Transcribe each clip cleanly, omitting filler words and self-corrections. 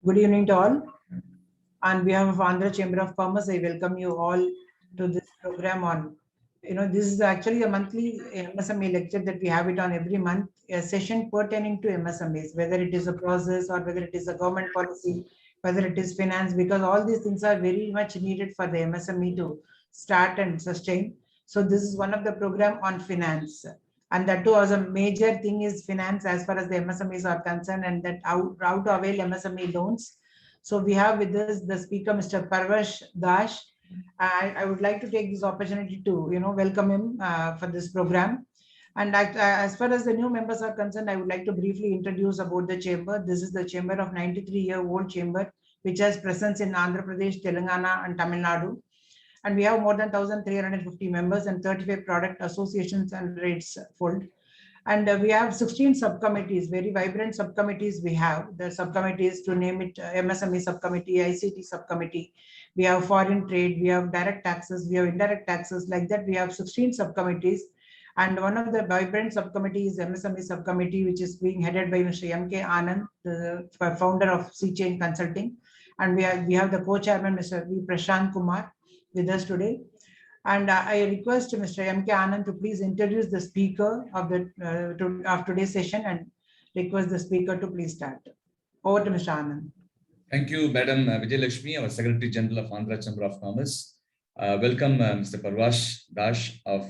Good evening to all. On behalf of Andhra Chamber of Commerce, I welcome you all to this program on, this is actually a monthly MSME lecture that we have it on every month, a session pertaining to MSMEs, whether it is a process or whether it is a government policy, whether it is finance, because all these things are very much needed for the MSME to start and sustain. So this is one of the program on finance. And that too, as a major thing is finance as far as the MSMEs are concerned, and that how to avail MSME loans. So we have with us the speaker, Mr. Parvash Dash. I would like to take this opportunity to, welcome him for this program. And as far as the new members are concerned, I would like to briefly introduce about the chamber. This is the chamber of 93-year-old chamber, which has presence in Andhra Pradesh, Telangana, and Tamil Nadu. And we have more than 1,350 members and 35 product associations and rates fold. And we have 16 subcommittees, very vibrant subcommittees we have. The subcommittees, to name it, MSME subcommittee, ICT subcommittee, we have foreign trade, we have direct taxes, we have indirect taxes. Like that, we have 16 subcommittees. And one of the vibrant subcommittees is MSME subcommittee, which is being headed by Mr. M.K. Anand, the founder of C-Chain Consulting. And we have the co-chairman, Mr. V. Prashant Kumar, with us today. And I request Mr. M.K. Anand to please introduce the speaker of today's session and request the speaker to please start. Over to Mr. Anand. Thank you, Madam Vijay Lakshmi, our Secretary General of Andhra Chamber of Commerce. Welcome, Mr. Parvash Dash of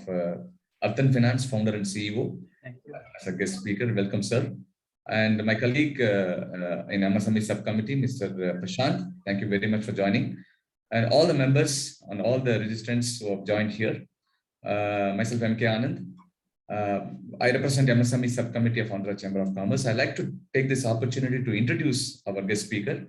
Arthan Finance, founder and CEO. Thank you. As a guest speaker, welcome, sir. And my colleague in MSME subcommittee, Mr. Prashant, thank you very much for joining. And all the members and all the registrants who have joined here. Myself, M.K. Anand. I represent MSME subcommittee of Andhra Chamber of Commerce. I'd like to take this opportunity to introduce our guest speaker.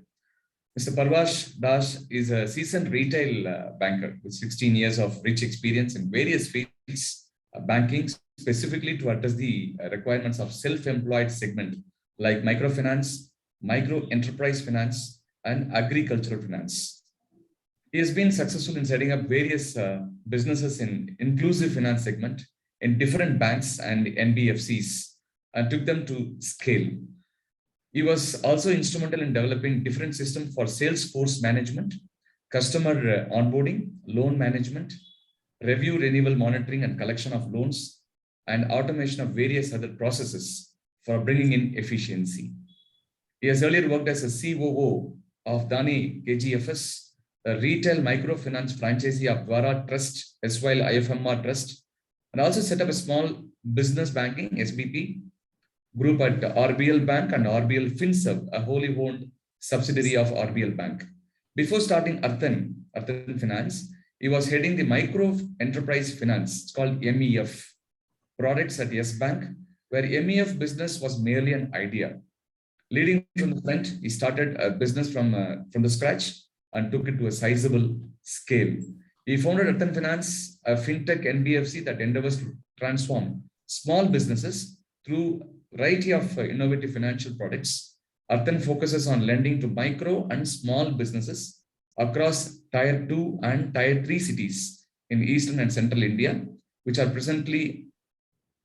Mr. Parvash Dash is a seasoned retail banker with 16 years of rich experience in various fields of banking, specifically to address the requirements of self-employed segment like microfinance, micro enterprise finance, and agricultural finance. He has been successful in setting up various businesses in inclusive finance segment in different banks and NBFCs and took them to scale. He was also instrumental in developing different systems for sales force management, customer onboarding, loan management, review renewal monitoring and collection of loans, and automation of various other processes for bringing in efficiency. He has earlier worked as a COO of Dani KGFS, a retail microfinance franchisee of Dwara Trust, SYL IFMR Trust, and also set up a small business banking, SBP, group at RBL Bank and RBL FinServ, a wholly owned subsidiary of RBL Bank. Before starting Arthan Finance, he was heading the micro enterprise finance, it's called MEF, products at Yes Bank, where MEF business was merely an idea. Leading from the front, he started a business from the scratch and took it to a sizable scale. He founded Arthan Finance, a fintech NBFC that endeavors to transform small businesses through a variety of innovative financial products. Arthan focuses on lending to micro and small businesses across Tier 2 and Tier 3 cities in Eastern and Central India, which are presently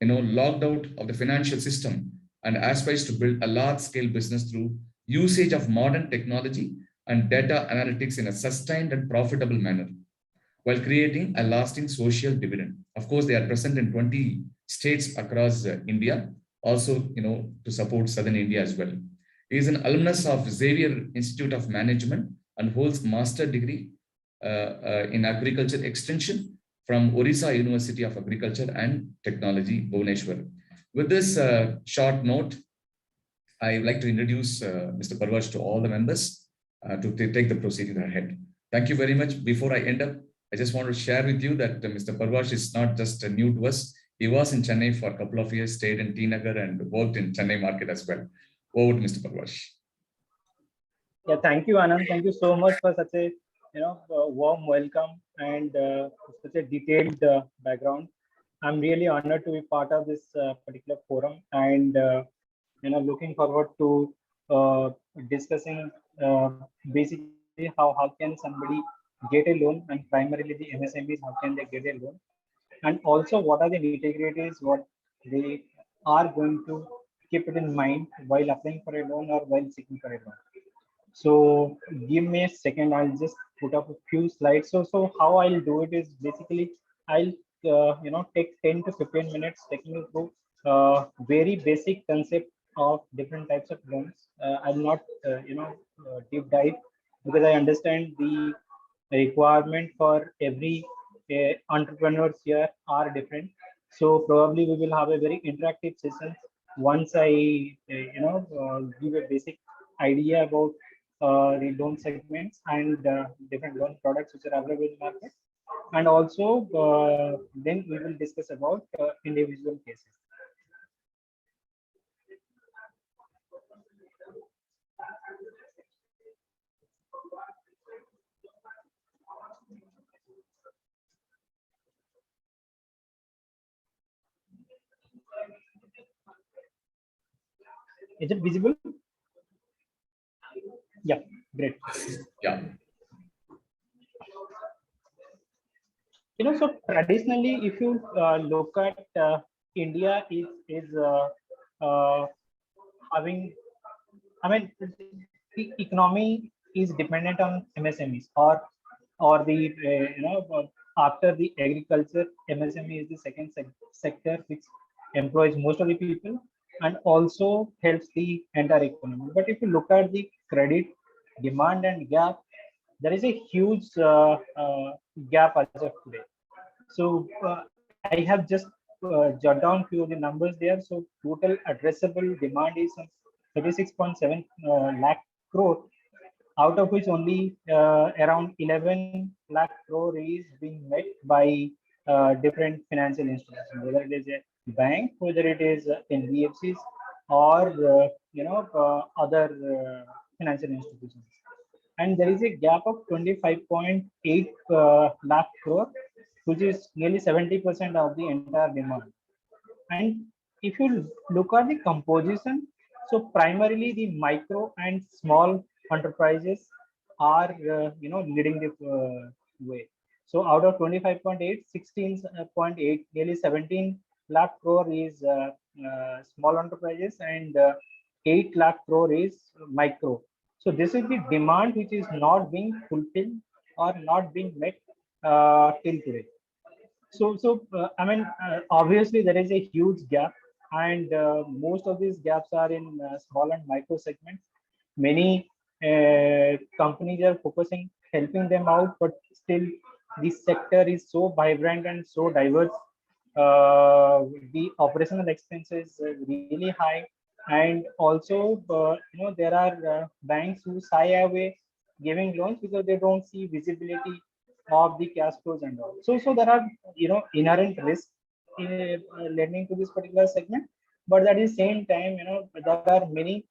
locked out of the financial system, and aspires to build a large-scale business through usage of modern technology and data analytics in a sustained and profitable manner, while creating a lasting social dividend. Of course, they are present in 20 states across India, also to support Southern India as well. He is an alumnus of Xavier Institute of Management and holds master degree in agriculture extension from Orissa University of Agriculture and Technology, Bhubaneswar. With this short note, I would like to introduce Mr. Parvash to all the members to take the proceedings ahead. Thank you very much. Before I end up, I just want to share with you that Mr. Parvash is not just new to us. He was in Chennai for a couple of years, stayed in T Nagar and worked in Chennai market as well. Over to Mr. Parvash. Yeah, thank you, Anand. Thank you so much for such a warm welcome and such a detailed background. I'm really honored to be part of this particular forum, and looking forward to discussing basically how can somebody get a loan, and primarily the MSMEs, how can they get a loan, and also what are the nitty-gritties, what they are going to keep it in mind while applying for a loan or while seeking for a loan. So give me a second. I'll just put up a few slides. So how I'll do it is basically I'll take 10 to 15 minutes taking you through very basic concept of different types of loans. I'll not deep dive because I understand the requirement for every entrepreneurs here are different. So probably we will have a very interactive session once I give a basic idea about the loan segments and different loan products which are available in the market, and also then we will discuss about individual cases. Is it visible? Yeah, great. Yeah. So traditionally, if you look at India is having, I mean, the economy is dependent on MSMEs or the after the agriculture, MSME is the second sector which employs most of the people and also helps the entire economy. But if you look at the credit demand and gap, there is a huge gap as of today. So I have just jot down few of the numbers there. So total addressable demand is 36.7 lakh crore, out of which only around 11 lakh crore is being met by different financial institutions, whether it is a bank, whether it is NBFCs or other financial institutions. And there is a gap of 25.8 lakh crore, which is nearly 70% of the entire demand. And if you look at the composition, so primarily the micro and small enterprises are leading the way. So out of 25.8, 16.8, nearly 17 lakh crore is small enterprises and 8 lakh crore is micro. So this is the demand which is not being fulfilled or not being met till today. So obviously there is a huge gap, and most of these gaps are in small and micro segments. Many companies are focusing, helping them out, but still this sector is so vibrant and so diverse. The operational expenses are really high, and also there are banks who shy away giving loans because they don't see visibility of the cash flows and all. So there are inherent risks in lending to this particular segment, but at the same time there are many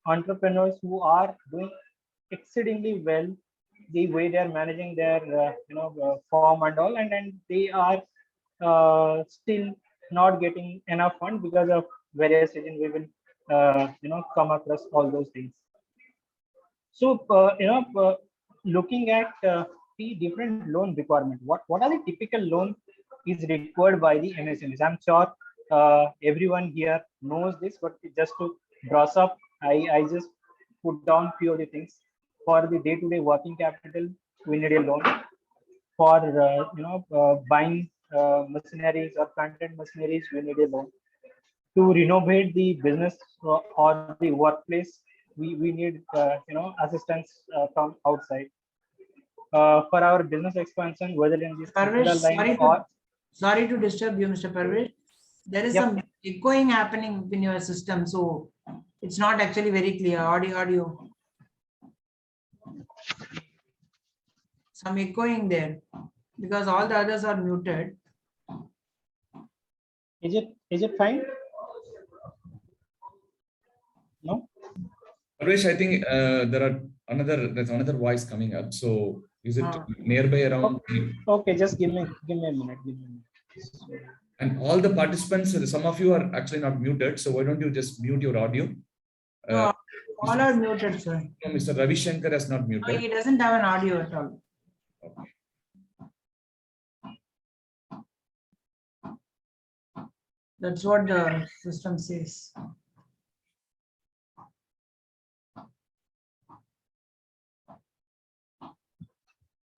entrepreneurs who are doing exceedingly well the way they are managing their form and all, and they are still not getting enough fund because of various reasons. We will come across all those things. So looking at the different loan requirement, what are the typical loan is required by the MSMEs? I'm sure everyone here knows this, but just to brush up, I just put down few of the things. For the day-to-day working capital, we need a loan. For buying machineries or plant-end machineries, we need a loan. To renovate the business or the workplace, we need assistance from outside. For our business expansion, whether in this Parvesh, sorry to disturb you, Mr. Parvesh. There is Yep. some echoing happening in your system, so it's not actually very clear. Audio. Some echoing there because all the others are muted. Is it fine? No. Parvesh, I think there's another voice coming up. So is it nearby around? Okay, just give me a minute. And all the participants, some of you are actually not muted. So why don't you just mute your audio? No, all are muted, sir. Mr. Ravi Shankar has not No, muted. he doesn't have an audio at all. Okay. That's what the system says.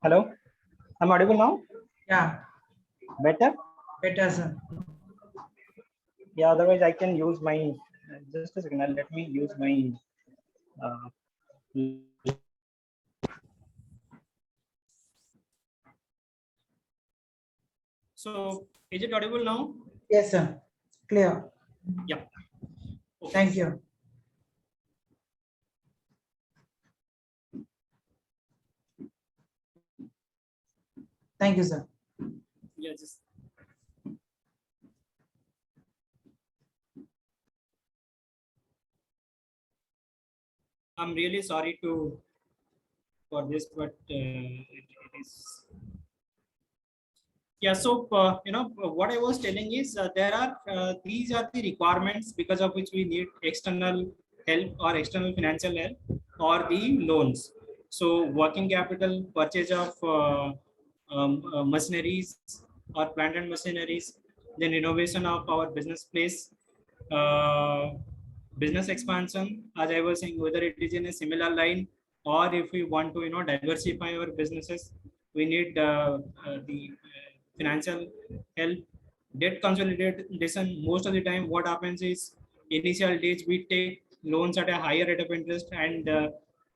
Hello, I'm audible now? Yeah, Better? better, sir. Yeah, otherwise I can use my, just a second, let me use my, uh, so is it audible now? Yes, sir. Clear. Yeah. Okay. Thank you. Thank you, sir. Yeah, just I'm really sorry for this, but it is. Yeah, so what I was telling is there are these are the requirements because of which we need external help or external financial help or the loans. So working capital, purchase of machineries or plant and machineries, then renovation of our business place, uh, business expansion, as I was saying, whether it is in a similar line or if we want to diversify our businesses, we need the financial help. Debt consolidation, most of the time what happens is initial days we take loans at a higher rate of interest, and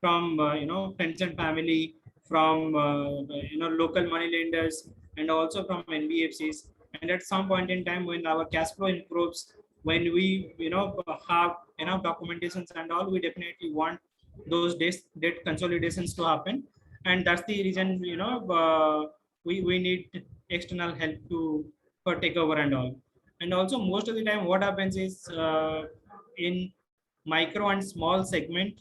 from friends and family, from local money lenders, and also from NBFCs. And at some point in time when our cash flow improves, when we have enough documentations and all, we definitely want those debt consolidations to happen. And that's the reason we need external help to for takeover and all. And also most of the time what happens is in micro and small segment,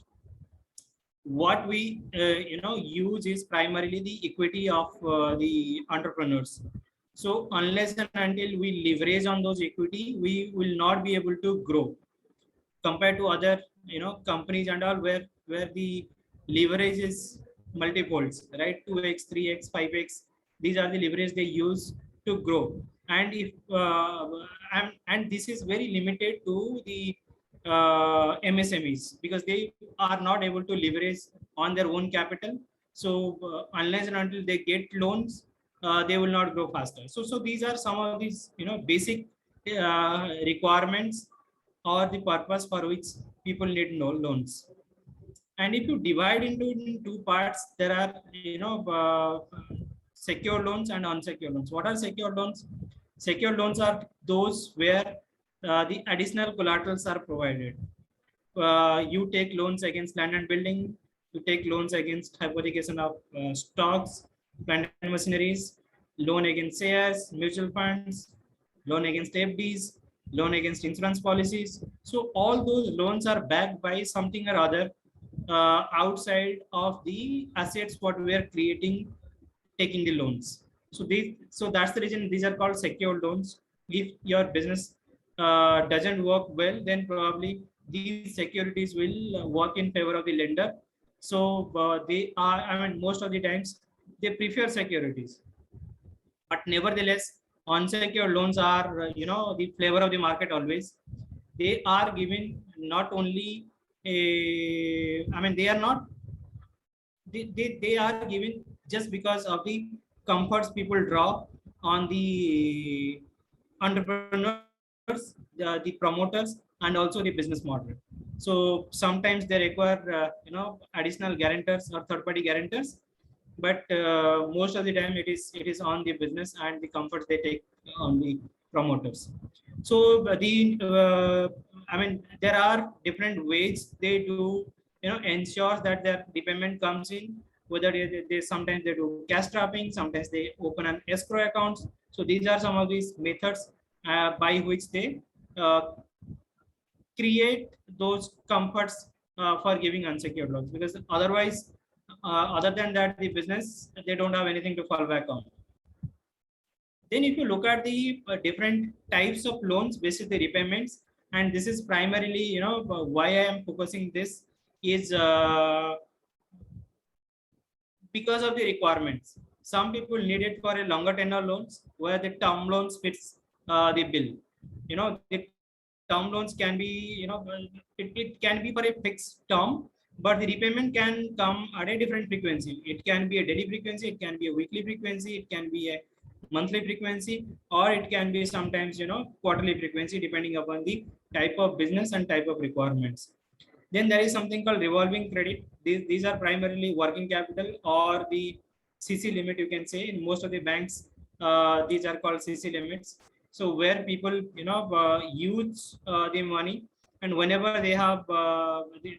what we use is primarily the equity of the entrepreneurs. So unless and until we leverage on those equity, we will not be able to grow compared to other companies and all, where the leverage is multiples, right? 2x, 3x, 5x. These are the leverage they use to grow. And if and this is very limited to the MSMEs, because they are not able to leverage on their own capital. So unless and until they get loans, they will not grow faster. So these are some of these basic requirements or the purpose for which people need loans. And if you divide into in two parts, there are secure loans and unsecured loans. What are secure loans? Secure loans are those where the additional collaterals are provided. You take loans against land and building, you take loans against hypothecation of stocks, plant and machineries, loan against shares, mutual funds, loan against FDs, loan against insurance policies. So all those loans are backed by something or other outside of the assets what we are creating, taking the loans. So that's the reason these are called secure loans. If your business doesn't work well, then probably these securities will work in favor of the lender. So they are, I mean, most of the times they prefer securities. But nevertheless, unsecured loans are, the flavor of the market always. They are given not only I mean, they are not, they are given just because of the comforts people draw on the entrepreneurs, the promoters, and also the business model. So sometimes they require additional guarantors or third party guarantors, but most of the time it is on the business and the comforts they take on the promoters. So I mean, there are different ways they do ensure that their repayment comes in, whether they sometimes they do cash trapping, sometimes they open an escrow accounts. So these are some of these methods by which they uh, create those comforts for giving unsecured loans, because otherwise other than that, the business, they don't have anything to fall back on. Then if you look at the different types of loans based on the repayments, and this is primarily why I am focusing this is because of the requirements. Some people need it for a longer tenure loans where the term loans fits the bill. The term loans can be, it can be for a fixed term, but the repayment can come at a different frequency. It can be a daily frequency, it can be a weekly frequency, it can be a monthly frequency, or it can be sometimes, quarterly frequency, depending upon the type of business and type of requirements. Then there is something called revolving credit. These are primarily working capital or the CC limit, you can say. In most of the banks, these are called CC limits. So where people, use the money, and whenever they have, the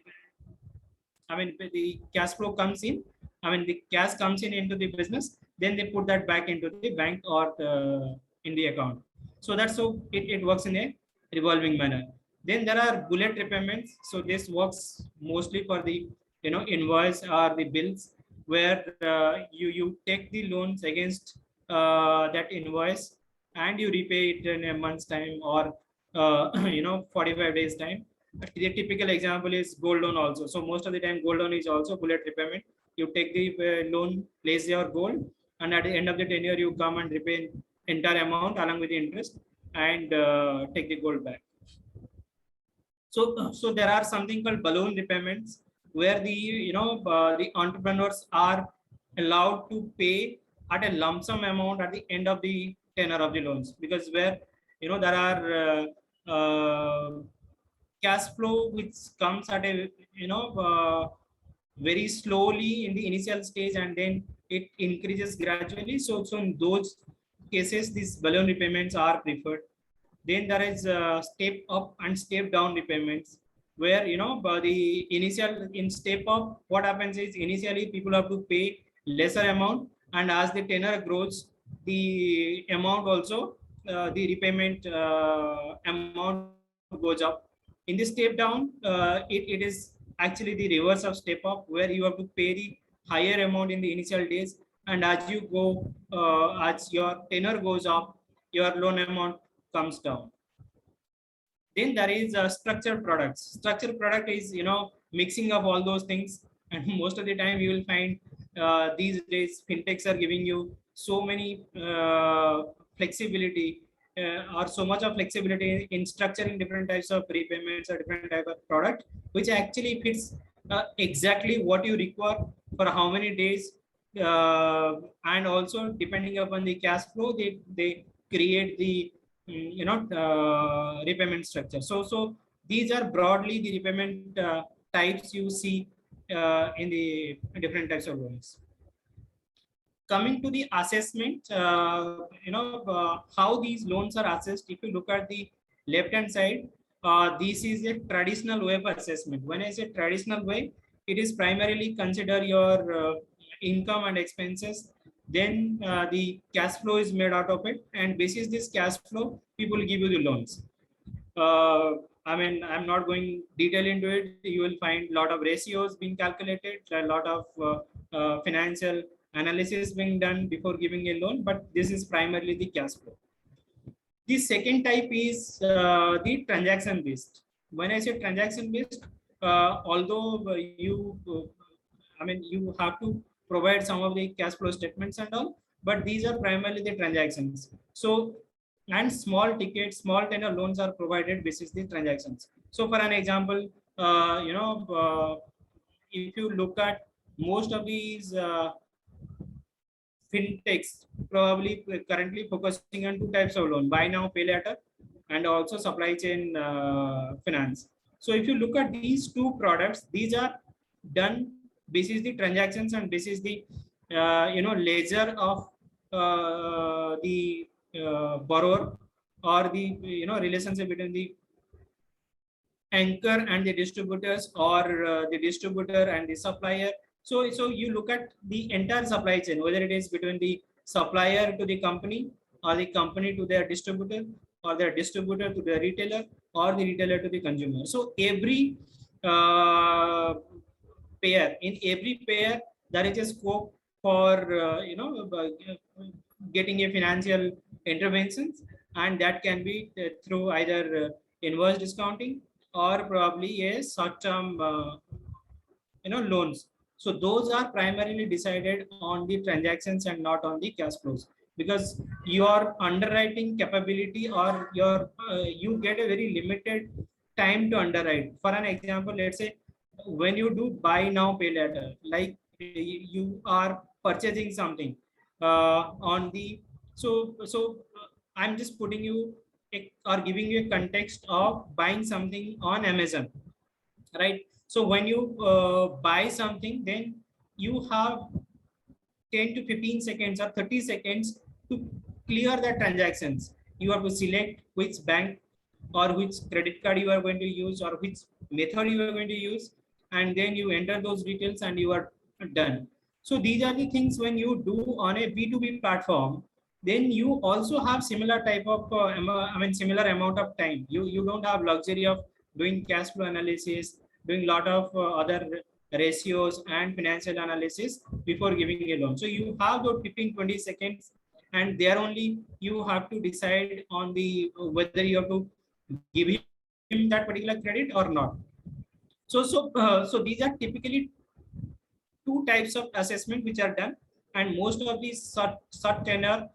cash flow comes in, the cash comes in into the business, then they put that back into the bank or in the account. So that's how it works in a revolving manner. Then there are bullet repayments. So this works mostly for the invoice or the bills, where you take the loans against that invoice and you repay it in a month's time or 45 days time. The typical example is gold loan also. So most of the time gold loan is also bullet repayment. You take the loan, place your gold, and at the end of the tenure you come and repay entire amount along with the interest and take the gold back. So there are something called balloon repayments, where the the entrepreneurs are allowed to pay at a lump sum amount at the end of the tenure of the loans, because where there are cash flow which comes at a very slowly in the initial stage, and then it increases gradually. So in those cases, these balloon repayments are preferred. Then there is step up and step down repayments, where the initial in step up, what happens is initially people have to pay lesser amount, and as the tenure grows, the amount also the repayment amount goes up. In this step down, it is actually the reverse of step up, where you have to pay the higher amount in the initial days, and as you go, as your tenure goes up, your loan amount comes down. Then there is structured products. Structured product is mixing of all those things, and most of the time you will find these days fintechs are giving you so many flexibility or so much of flexibility in structuring different types of repayments or different type of product, which actually fits exactly what you require for how many days, and also depending upon the cash flow, they create the repayment structure. So these are broadly the repayment types you see in the different types of loans. Coming to the assessment, how these loans are assessed. If you look at the left hand side, this is a traditional way of assessment. When I say traditional way, it is primarily consider your income and expenses. Then the cash flow is made out of it, and basis this cash flow, people give you the loans. I'm not going detail into it. You will find a lot of ratios being calculated, a lot of financial analysis being done before giving a loan, but this is primarily the cash flow. The second type is the transaction based. When I say transaction based, although you have to provide some of the cash flow statements and all, but these are primarily the transactions. So, and small ticket, small tenor loans are provided basis the transactions. So for an example, if you look at most of these fintechs, probably currently focusing on two types of loan: buy now, pay later, and also supply chain finance. So if you look at these two products, these are done basis the transactions and basis the ledger of the borrower, or the relationship between the anchor and the distributors, or the distributor and the supplier. So you look at the entire supply chain, whether it is between the supplier to the company, or the company to their distributor, or their distributor to the retailer, or the retailer to the consumer. So every pair, in every pair, there is a scope for getting a financial interventions, and that can be through either inverse discounting or probably a short-term loans. So those are primarily decided on the transactions and not on the cash flows, because your underwriting capability or your you get a very limited time to underwrite. For an example, let's say when you do buy now, pay later, like you are purchasing something on the, I'm just putting you or giving you a context of buying something on Amazon, right? So when you buy something, then you have 10 to 15 seconds or 30 seconds to clear the transactions. You have to select which bank or which credit card you are going to use or which method you are going to use, and then you enter those details and you are done. So these are the things when you do on a B2B platform, then you also have similar type of similar amount of time. You don't have luxury of doing cash flow analysis, doing lot of other ratios and financial analysis before giving a loan. So you have those 15 20 seconds, and there only you have to decide on the whether you have to give him that particular credit or not. So these are typically two types of assessment which are done, and most of these short tenor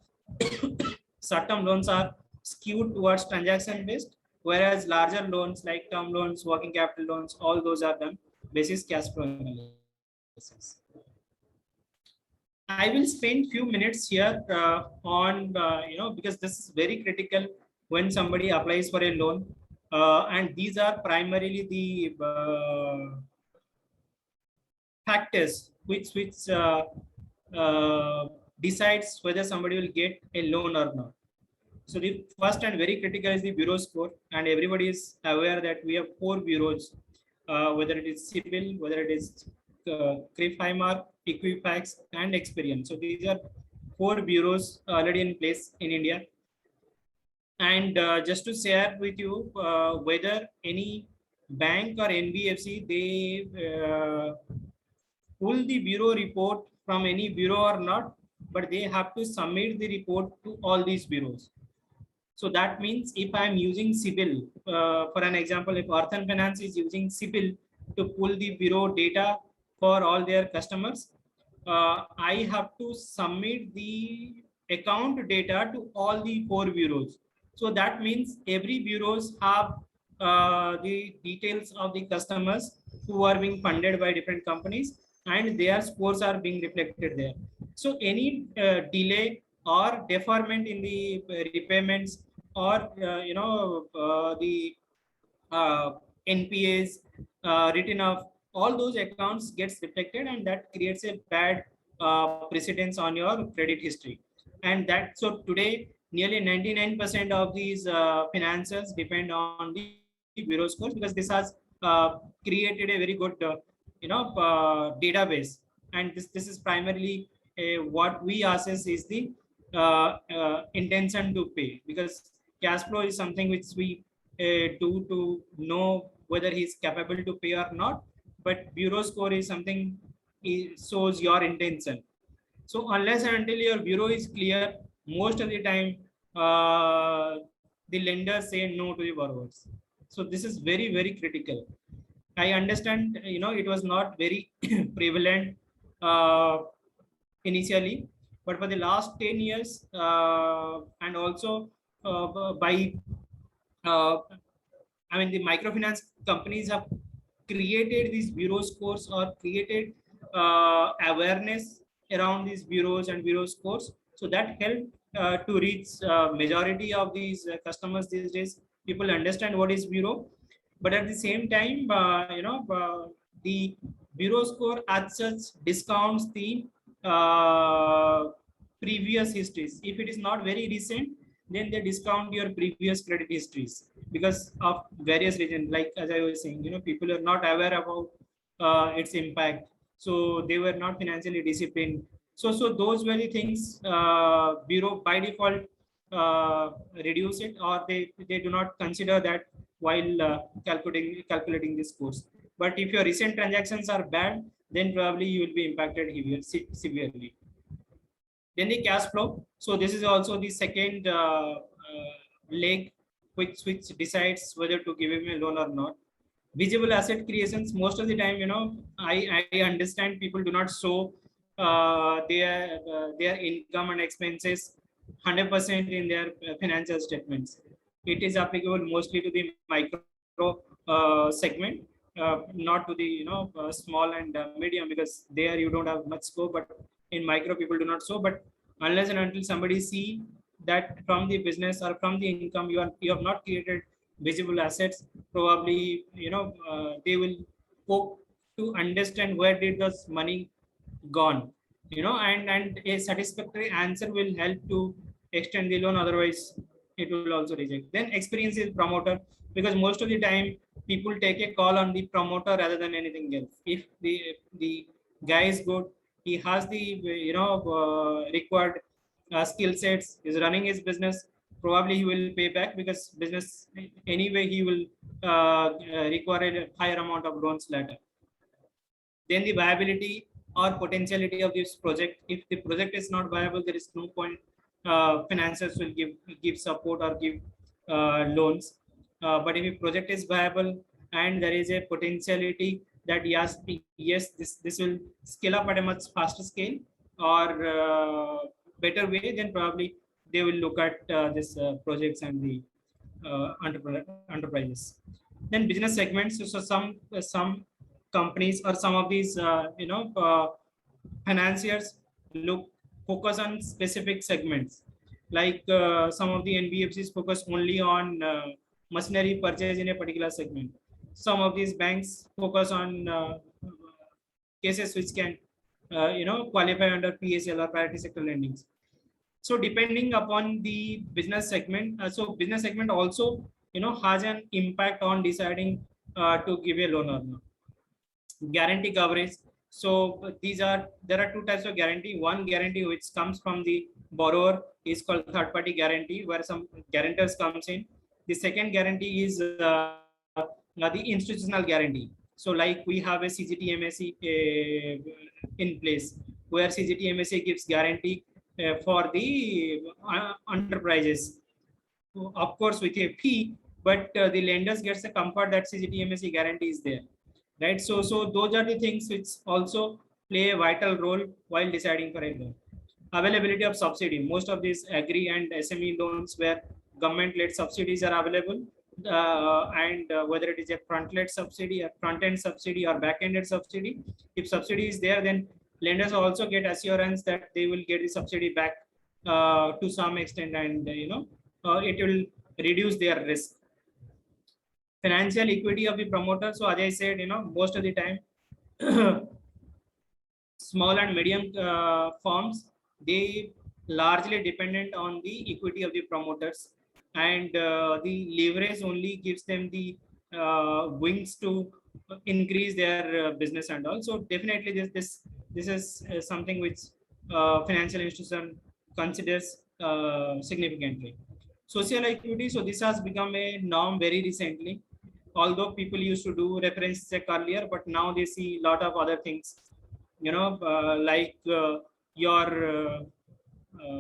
short-term loans are skewed towards transaction based, whereas larger loans like term loans, working capital loans, all those are done basis cash flow analysis. I will spend few minutes here on because this is very critical when somebody applies for a loan, and these are primarily the factors which decides whether somebody will get a loan or not. So the first and very critical is the bureau score, and everybody is aware that we have 4 bureaus, whether it is CIBIL, whether it is CRIF Highmark, Equifax, and Experian. So these are 4 bureaus already in place in India. And just to share with you whether any bank or NBFC, they pull the bureau report from any bureau or not, but they have to submit the report to all these bureaus. So that means if I'm using CIBIL, for an example, if Arthan Finance is using CIBIL to pull the bureau data for all their customers, I have to submit the account data to all the 4 bureaus. So that means every bureaus have the details of the customers who are being funded by different companies, and their scores are being reflected there. So any delay or deferment in the repayments or the NPAs written off, all those accounts gets reflected, and that creates a bad precedence on your credit history. And that, so today nearly 99% of these finances depend on the bureau scores, because this has created a very good database, and this is primarily what we assess is the intention to pay, because cash flow is something which we do to know whether he's capable to pay or not, but bureau score is something shows your intention. So unless and until your bureau is clear, most of the time the lenders say no to the borrowers. So this is very, very critical. I understand, it was not very prevalent initially, but for the last 10 years, and also by, the microfinance companies have created these bureau scores or created awareness around these bureaus and bureau scores. So that helped to reach majority of these customers these days. People understand what is bureau, but at the same time, the bureau score as such discounts the previous histories. If it is not very recent, then they discount your previous credit histories because of various reasons. Like as I was saying, people are not aware about its impact, so they were not financially disciplined. So those were the things bureau by default reduce it, or they do not consider that while calculating this scores. But if your recent transactions are bad, then probably you will be impacted severely. Then the cash flow. So this is also the second leg which decides whether to give him a loan or not. Visible asset creations. Most of the time, I understand people do not show their income and expenses 100% in their financial statements. It is applicable mostly to the micro segment, not to the small and medium, because there you don't have much scope. But in micro, people do not so. But unless and until somebody see that from the business or from the income you have not created visible assets, probably they will hope to understand where did this money gone, and a satisfactory answer will help to extend the loan. Otherwise it will also reject. Then experience is promoter, because most of the time people take a call on the promoter rather than anything else. If the guy is good, he has the required skill sets, is running his business, probably he will pay back, because business anyway he will require a higher amount of loans later. Then the viability or potentiality of this project. If the project is not viable, there is no point financiers will give support or give loans. But if a project is viable and there is a potentiality that yes, this will scale up at a much faster scale or better way, then probably they will look at this projects and the enterprises. Then business segments. So some companies or some of these financiers focus on specific segments, like some of the NBFCs focus only on machinery purchase in a particular segment. Some of these banks focus on cases which can qualify under PSL or priority sector lendings. So depending upon the business segment, so business segment also has an impact on deciding to give a loan or not. Guarantee coverage. So there are two types of guarantee. One guarantee which comes from the borrower is called third party guarantee, where some guarantors comes in. The second guarantee is the institutional guarantee. So like we have a CGTMSE in place, where CGTMSE gives guarantee for the enterprises, of course with a fee, but the lenders gets a comfort that CGTMSE guarantee is there, right? So those are the things which also play a vital role while deciding for a loan. Availability of subsidy. Most of these agri and SME loans where government-led subsidies are available, and whether it is a front-led subsidy, a front-end subsidy, or back-ended subsidy. If subsidy is there, then lenders also get assurance that they will get the subsidy back to some extent, and it will reduce their risk. Financial equity of the promoter. So as I said, most of the time small and medium firms, they largely dependent on the equity of the promoters, and the leverage only gives them the wings to increase their business and all. So definitely this is something which financial institution considers significantly. Social equity. So this has become a norm very recently. Although people used to do reference check earlier, but now they see a lot of other things, like your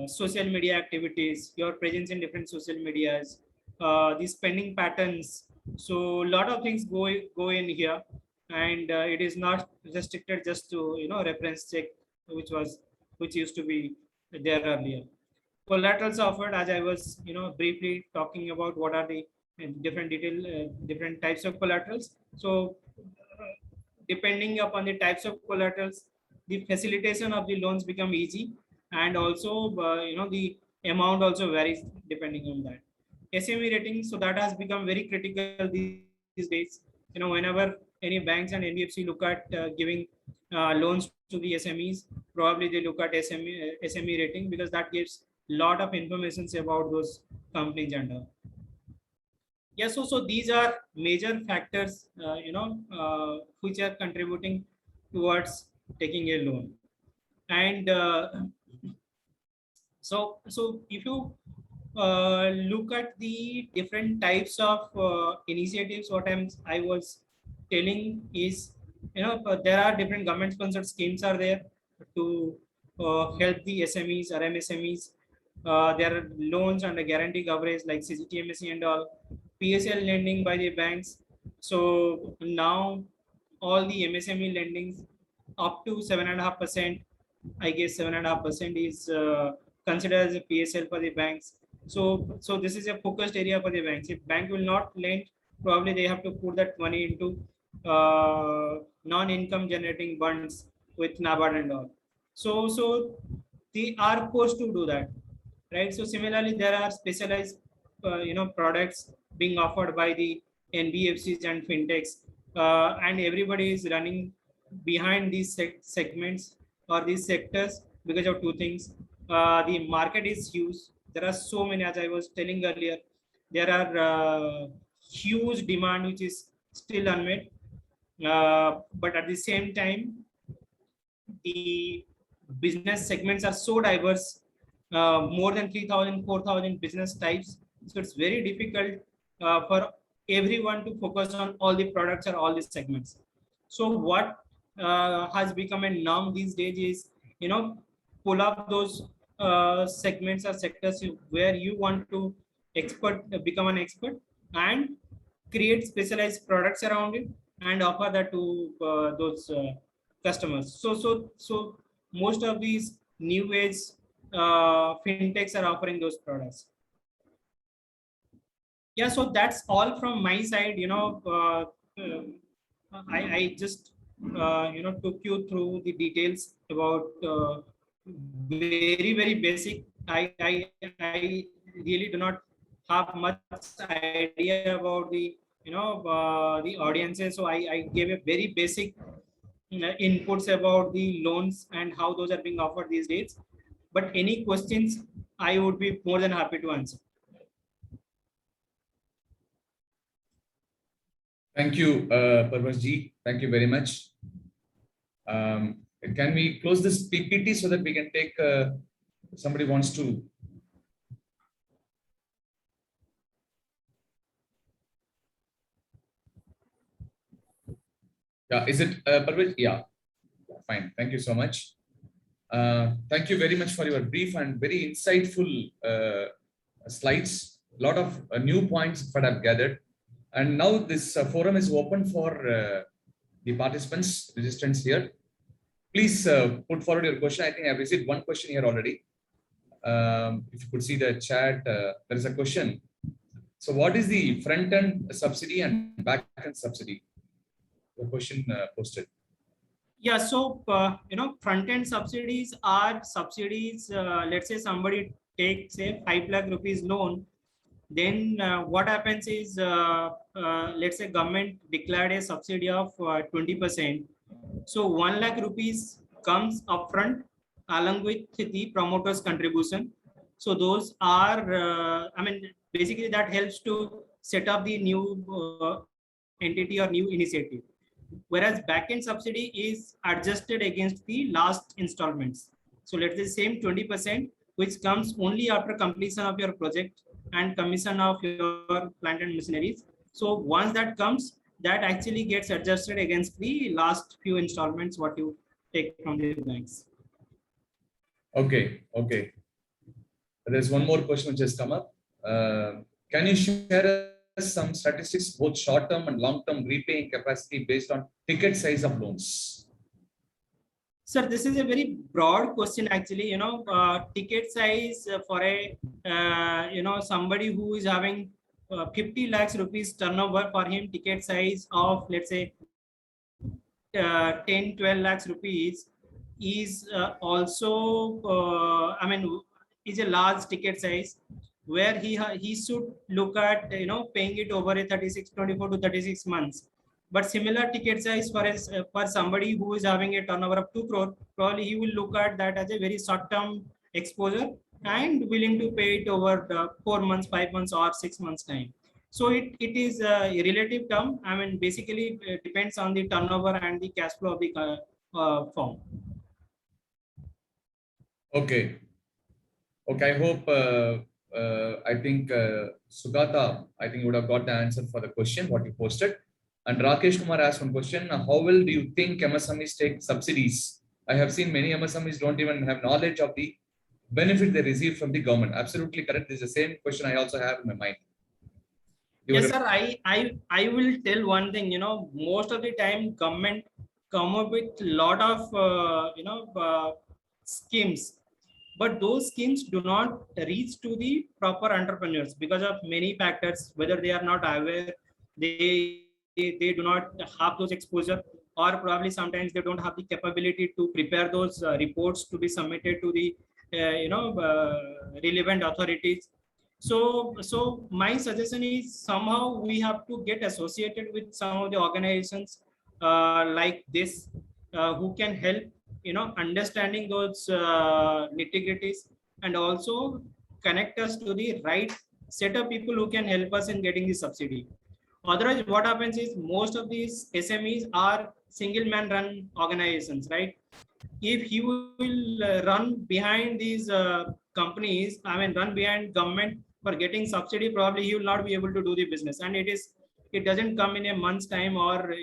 social media activities, your presence in different social medias, the spending patterns. So a lot of things go in here, and it is not restricted just to reference check, which used to be there earlier. Collaterals offered, as I was briefly talking about what are the different types of collaterals. So depending upon the types of collaterals, the facilitation of the loans become easy, and also the amount also varies depending on that. SME rating, so that has become very critical these days. Whenever any banks and NBFC look at giving loans to the SMEs, probably they look at SME rating, because that gives a lot of information about those companies and all. Yeah, so these are major factors, which are contributing towards taking a loan. And so if you look at the different types of initiatives, what I was telling is, there are different government sponsored schemes are there to help the SMEs or MSMEs. There are loans under guarantee coverage like CGTMSE and all. PSL lending by the banks. So now all the MSME lendings up to 7.5%, I guess 7.5% is considered as a PSL for the banks. So this is a focused area for the banks. If bank will not lend, probably they have to put that money into non-income generating bonds with NABARD and all. So they are forced to do that, right? So similarly, there are specialized, products being offered by the NBFCs and fintechs, and everybody is running behind these segments or these sectors because of two things. The market is huge. There are so many, as I was telling earlier, there are huge demand which is still unmet. But at the same time, the business segments are so diverse, more than 3,000, 4,000 business types. So it's very difficult for everyone to focus on all the products or all the segments. So what has become a norm these days is, pull up those segments or sectors where you want to become an expert, and create specialized products around it and offer that to those customers. So most of these new age fintechs are offering those products. Yeah, so that's all from my side. I just took you through the details about very basic. I really do not have much idea about the audiences, so I gave a very basic inputs about the loans and how those are being offered these days. But any questions, I would be more than happy to answer. Thank you, Parvaz ji. Thank you very much. Can we close this PPT so that we can take, somebody wants to. Yeah, is it Parvaz? Yeah, fine. Thank you so much. Thank you very much for your brief and very insightful slides. A lot of new points that I've gathered. And now this forum is open for the participants, registrants here. Please put forward your question. I think I've received one question here already. If you could see the chat, there is a question. So what is the front-end subsidy and back-end subsidy? The question posted. Yeah, so front-end subsidies are subsidies. Let's say somebody takes a 5 lakh rupees loan. Then what happens is, let's say government declared a subsidy of 20%. So 1 lakh rupees comes upfront along with the promoter's contribution. So those are, basically that helps to set up the new entity or new initiative. Whereas back-end subsidy is adjusted against the last installments. So let's say same 20%, which comes only after completion of your project and commission of your plant and machineries. So once that comes, that actually gets adjusted against the last few installments what you take from the banks. Okay. There's one more question which has come up. Can you share some statistics, both short-term and long-term repaying capacity based on ticket size of loans? Sir, this is a very broad question actually. Ticket size for a somebody who is having 50 lakhs rupees turnover, for him ticket size of, let's say 10-12 lakhs rupees is also is a large ticket size, where he should look at paying it over a 24 to 36 months. But similar ticket size for somebody who is having a turnover of 2 crore, probably he will look at that as a very short-term exposure and willing to pay it over 4 months, 5 months, or 6 months time. So it is a relative term. Basically it depends on the turnover and the cash flow of the firm. Okay. I hope. I think Sugata, I think you would have got the answer for the question what you posted. And Rakesh Kumar asked one question: how well do you think MSMEs take subsidies? I have seen many MSMEs don't even have knowledge of the benefit they receive from the government. Absolutely correct. This is the same question I also have in my mind. Yes, sir. I will tell one thing. Most of the time, government come up with a lot of schemes, but those schemes do not reach to the proper entrepreneurs because of many factors. Whether they are not aware, they they do not have those exposure, or probably sometimes they don't have the capability to prepare those reports to be submitted to the relevant authorities. So my suggestion is somehow we have to get associated with some of the organizations like this who can help understanding those nitty-gritties, and also connect us to the right set of people who can help us in getting the subsidy. Otherwise, what happens is most of these SMEs are single man run organizations, right? If he will run behind these companies, I mean, run behind government for getting subsidy, probably he will not be able to do the business. And it doesn't come in a month's time or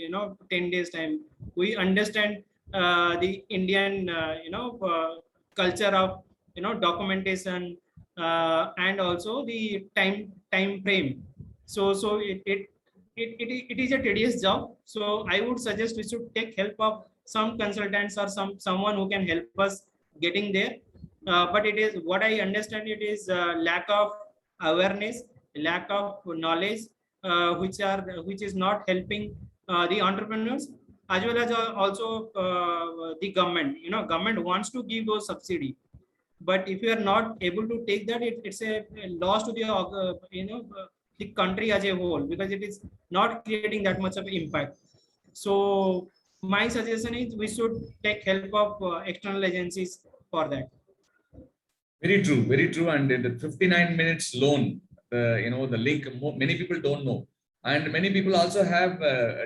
10 days time. We understand the Indian culture of documentation and also the time frame. So it is a tedious job. So I would suggest we should take help of some consultants or someone who can help us getting there. But it is what I understand, it is lack of awareness, lack of knowledge, which is not helping the entrepreneurs, as well as also the government. Government wants to give those subsidy, but if you are not able to take that, it's a loss to the the country as a whole, because it is not creating that much of impact. So my suggestion is we should take help of external agencies for that. Very true, very true. And the 59 minutes loan, the link, many people don't know. And many people also have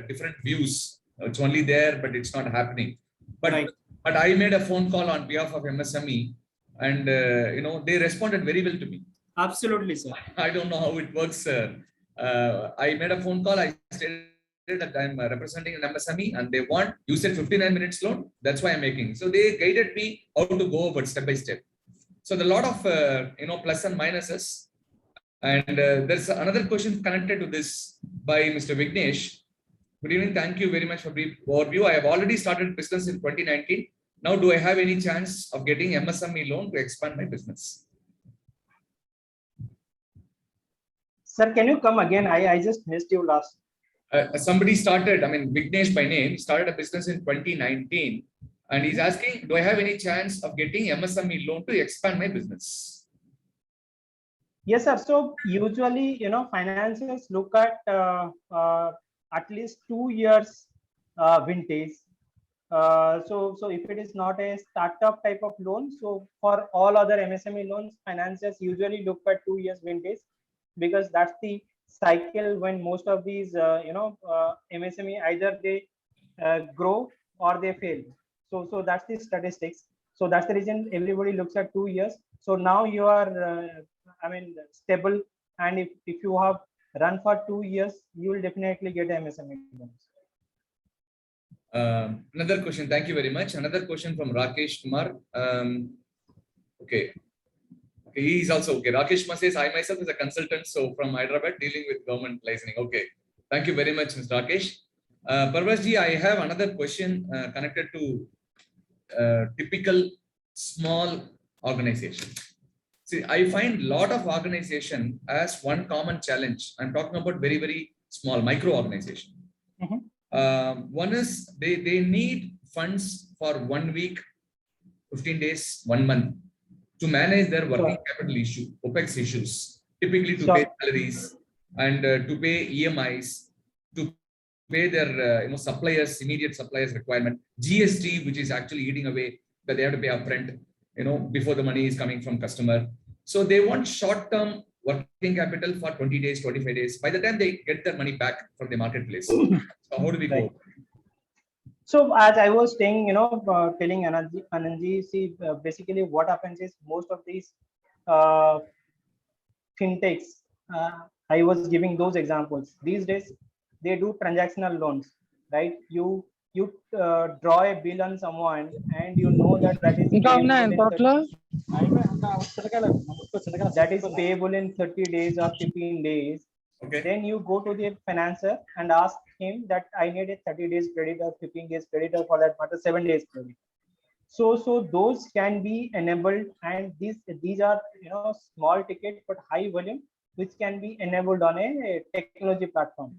different views. It's only there, but it's not happening. But, Right. but I made a phone call on behalf of MSME, and they responded very well to me. Absolutely, sir. I don't know how it works. I made a phone call. I stated that I'm representing an MSME, and they want, you said 59 minutes loan. That's why I'm making. So they guided me how to go about step by step. So there are a lot of plus and minuses. And there's another question connected to this by Mr. Vignesh. Good evening. Thank you very much for brief overview. I have already started business in 2019. Now, do I have any chance of getting MSME loan to expand my business? Sir, can you come again? I just missed you last. Somebody started, Vignesh by name, started a business in 2019. And he's asking, do I have any chance of getting MSME loan to expand my business? Yes, sir. So usually, financiers look at least 2 years vintage. So if it is not a startup type of loan, so for all other MSME loans, financiers usually look at 2 years vintage, because that's the cycle when most of these MSME either they grow or they fail. So that's the statistics. So that's the reason everybody looks at 2 years. So now you are stable, and if you have run for 2 years, you will definitely get MSME loans. Another question. Thank you very much. Another question from Rakesh Kumar. Okay. He's also okay. Rakesh Kumar says, I myself is a consultant, so from Hyderabad, dealing with government licensing. Okay. Thank you very much, Mr. Rakesh. Parvasji, I have another question connected to typical small organization. See, I find a lot of organization as one common challenge. I'm talking about very, very small micro organization. One is they need funds for 1 week, 15 days, 1 month to manage their working capital issue, OPEX issues, typically to pay salaries and to pay EMIs, to pay their suppliers, immediate suppliers requirement, GST, which is actually eating away that they have to pay upfront, before the money is coming from customer. So they want short-term working capital for 20 days, 25 days. By the time they get their money back from the marketplace. So how do we go? So as I was saying, telling Anandji, see, basically what happens is most of these fintechs, I was giving those examples. These days, they do transactional loans, right? You draw a bill on someone, and you know that is payable in 30 days or 15 days. Okay. Then you go to the financer and ask him that I need a 30 days credit or 15 days credit, or for that matter 7 days credit. So those can be enabled, and these are small ticket but high volume, which can be enabled on a technology platform,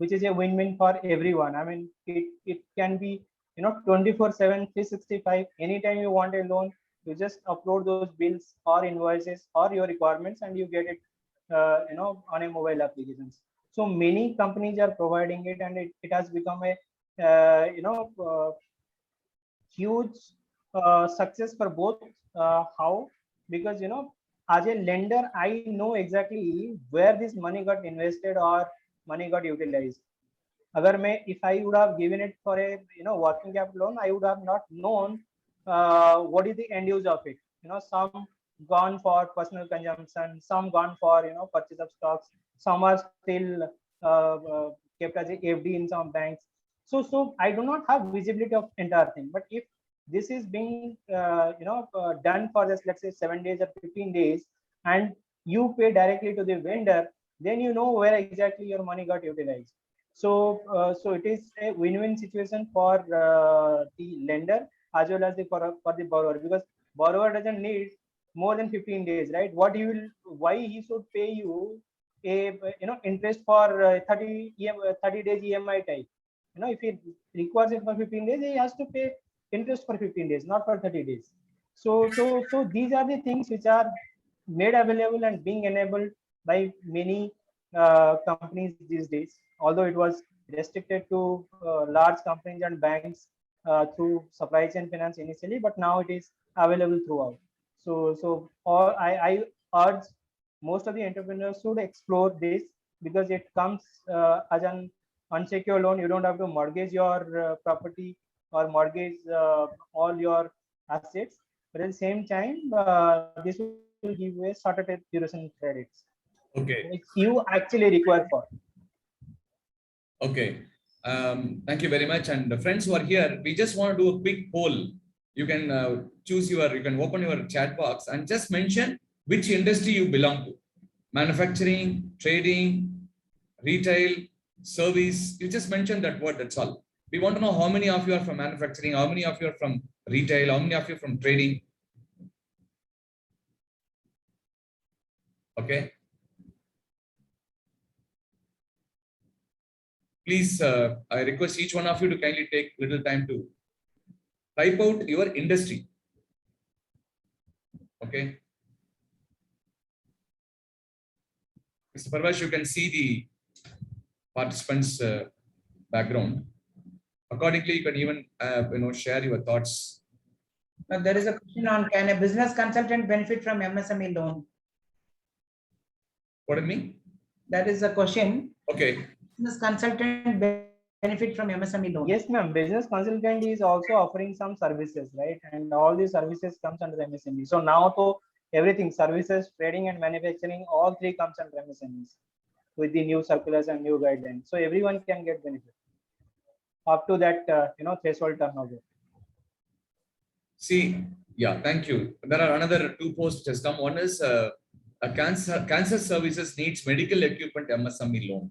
which is a win-win for everyone. I mean, it can be, 24/7, 365. Anytime you want a loan, you just upload those bills or invoices or your requirements, and you get it, on a mobile applications. So many companies are providing it, and it has become a, huge success for both. How? Because, as a lender, I know exactly where this money got invested or money got utilized. If I would have given it for a working capital loan, I would have not known what is the end use of it. Some gone for personal consumption, some gone for purchase of stocks, some are still kept as a FD in some banks. So I do not have visibility of entire thing. But if this is being done for this, let's say 7 days or 15 days, and you pay directly to the vendor, then you know where exactly your money got utilized. So it is a win-win situation for the lender as well as for the borrower, because borrower doesn't need more than 15 days, right? Why he should pay you a interest for 30 days EMI type? If he requires it for 15 days, he has to pay interest for 15 days, not for 30 days. So these are the things which are made available and being enabled by many companies these days, although it was restricted to large companies and banks through supply chain finance initially, but now it is available throughout. So I urge most of the entrepreneurs should explore this, because it comes as an unsecured loan. You don't have to mortgage your property or mortgage all your assets, but at the same time, this will give you a shorter duration credits. Okay. Which you actually require for. Okay. Thank you very much. And the friends who are here, we just want to do a quick poll. You can you can open your chat box and just mention which industry you belong to. Manufacturing, trading, retail, service. You just mention that word, that's all. We want to know how many of you are from manufacturing, how many of you are from retail, how many of you are from trading. Okay. Please, I request each one of you to kindly take little time to type out your industry. Okay. Mr. Parvash, you can see the participants' background. Accordingly, you can even share your thoughts. Now, there is a question on, can a business consultant benefit from MSME loan? Pardon me? That is a question. Okay. Business consultant benefit from MSME loan? Yes, ma'am. Business consultant is also offering some services, right? And all these services comes under MSME. So now, everything, services, trading, and manufacturing, all three comes under MSMEs with the new circulars and new guidelines. So everyone can get benefit up to that threshold turnover. See, yeah, thank you. There are another two posts which has come. One is a cancer services needs medical equipment MSME loan.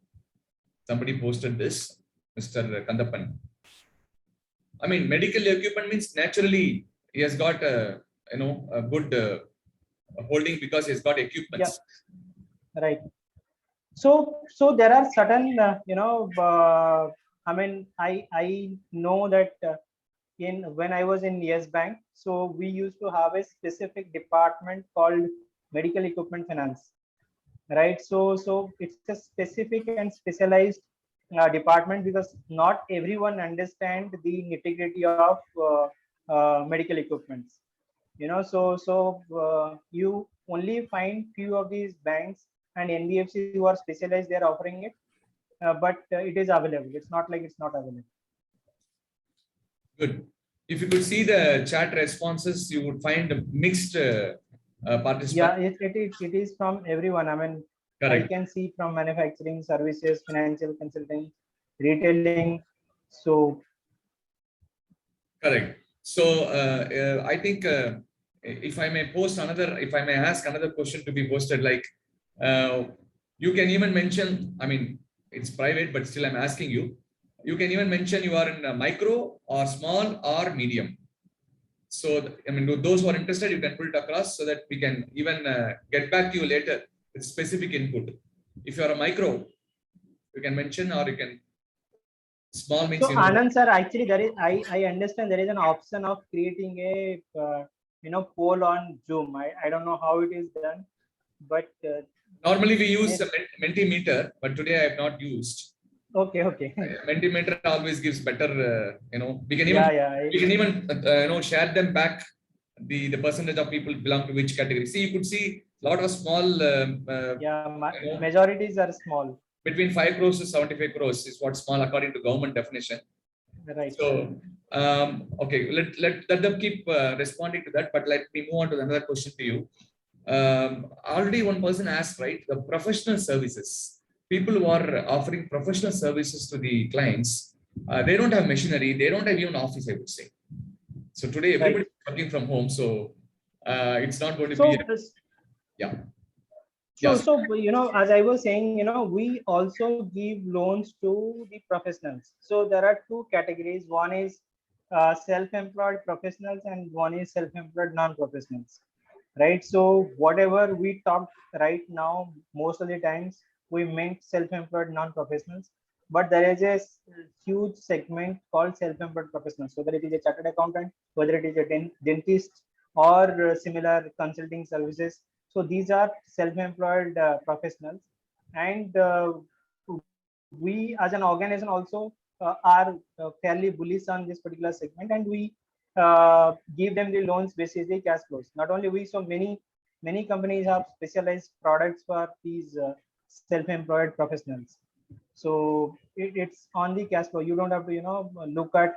Somebody posted this, Mr. Kandappan. I mean, medical equipment means naturally he has got a good holding because he's got equipments. Yeah. Right. So there are certain I mean, I know that when I was in Yes Bank, so we used to have a specific department called medical equipment finance, right? So it's a specific and specialized department, because not everyone understand the nitty-gritty of medical equipments. So you only find few of these banks and NBFCs who are specialized. They're offering it, but it is available. It's not like it's not available. Good. If you could see the chat responses, you would find a mixed participants. Yeah, it is from everyone. I mean, correct. I can see from manufacturing, services, financial consulting, retailing. So correct. So I think if I may ask another question to be posted, like you can even mention, I mean, it's private, but still I'm asking you. You can even mention you are in a micro or small or medium. So, I mean, those who are interested, you can put it across so that we can even get back to you later with specific input. If you are a micro, you can mention, or you can. Small means, So you know. Anand sir, actually there is, I understand there is an option of creating a poll on Zoom. I don't know how it is done, but Normally we use yes. a Mentimeter, but today I have not used. Okay. Mentimeter always gives better, we can even share them back, the percentage of people belong to which category. See, you could see a lot of small, majorities are small. Between 5 crores to 75 crores is what small according to government definition. Right. So, okay, let them keep responding to that, but let me move on to another question to you. Already one person asked, right, the professional services. People who are offering professional services to the clients, they don't have machinery, they don't have even office, I would say. So today everybody is working from home, so it's not going to be. Yeah. So as I was saying, we also give loans to the professionals. So there are two categories. One is self-employed professionals, and one is self-employed non-professionals. Right. So whatever we talked right now, most of the times we meant self-employed non-professionals, but there is a huge segment called self-employed professionals. Whether it is a chartered accountant, whether it is a dentist, or similar consulting services. So these are self-employed professionals, and we as an organization also are fairly bullish on this particular segment, and we give them the loans basically cash flows. Not only we, so many companies have specialized products for these self-employed professionals. So it's on the cash flow. You don't have to look at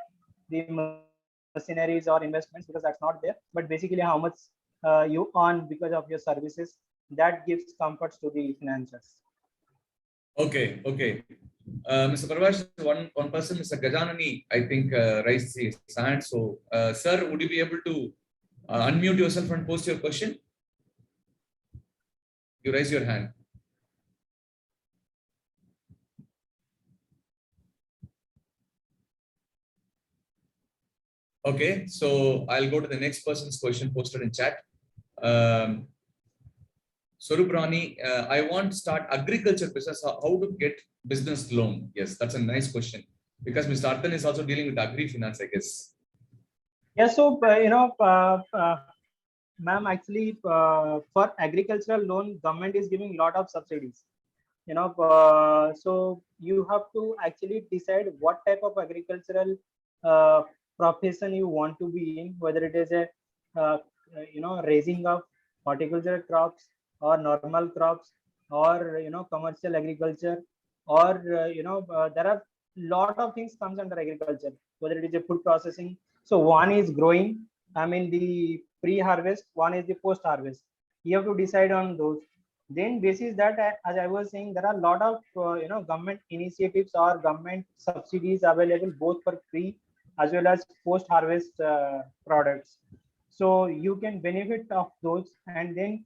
the machineries or investments, because that's not there. But basically, how much you earn because of your services, that gives comforts to the financiers. Okay. Mr. Parvash, one person, Mr. Gajanani, I think raised his hand. So, sir, would you be able to unmute yourself and post your question? You raise your hand. Okay, so I'll go to the next person's question posted in chat. Swarup Rani, I want to start agriculture business. How to get business loan? Yes, that's a nice question, because Mr. Arthan is also dealing with agri-finance, I guess. Yeah, so ma'am, actually for agricultural loan, government is giving a lot of subsidies. So you have to actually decide what type of agricultural profession you want to be in, whether it is a raising of horticultural crops, or normal crops, or commercial agriculture, or there are lot of things comes under agriculture, whether it is a food processing. So one is growing, the pre-harvest, one is the post-harvest. You have to decide on those. Then basis that, as I was saying, there are a lot of government initiatives or government subsidies available both for pre as well as post-harvest products. So you can benefit of those. And then